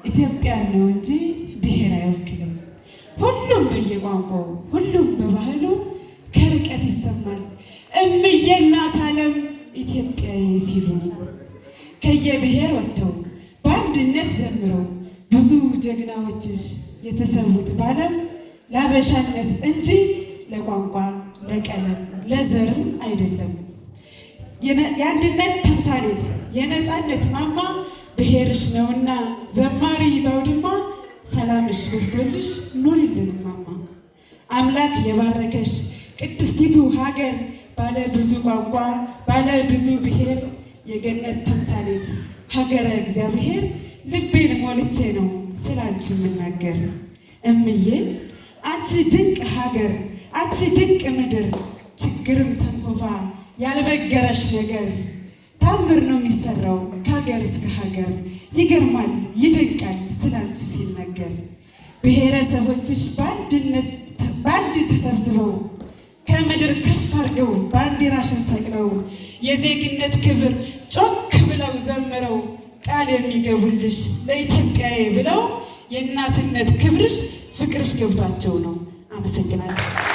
ኢትዮጵያን ነው እንጂ ብሔር አይወክልም። ሁሉም በየቋንቋው ሁሉም በባህሉ ከርቀት ይሰማል እምዬ እናት ዓለም ኢትዮጵያዬ ሲሉ ከየብሔር ወጥተው በአንድነት ዘምረው ብዙ ጀግናዎችሽ የተሰዉት ባለም ለአበሻነት እንጂ ለቋንቋ ለቀለም ለዘርም አይደለም። የአንድነት ተምሳሌት የነፃነት ማማ ብሔርሽ ነውና ዘማሪ ባውድማ ሰላምሽ በዝቶልሽ ኑሪልን ማማ። አምላክ የባረከሽ ቅድስቲቱ ሀገር ባለ ብዙ ቋንቋ ባለ ብዙ ብሔር የገነት ተምሳሌት ሀገረ እግዚአብሔር ልቤን ሞልቼ ነው ስላንቺ የምናገር። እምዬ አንቺ ድንቅ ሀገር አንቺ ድንቅ ምድር ችግርም ሰንኮፋ ያልበገረሽ ነገር ታምር ነው የሚሰራው ከሀገር እስከ ሀገር ይገርማል ይደንቃል ስላንቺ ሲነገር። ብሔረሰቦችሽ በአንድ ተሰብስበው ከምድር ከፍ አድርገው ባንዲራሽን ሰቅለው የዜግነት ክብር ጮክ ብለው ዘምረው ቃል የሚገቡልሽ ለኢትዮጵያዬ ብለው የእናትነት ክብርሽ ፍቅርሽ ገብቷቸው ነው። አመሰግናለሁ።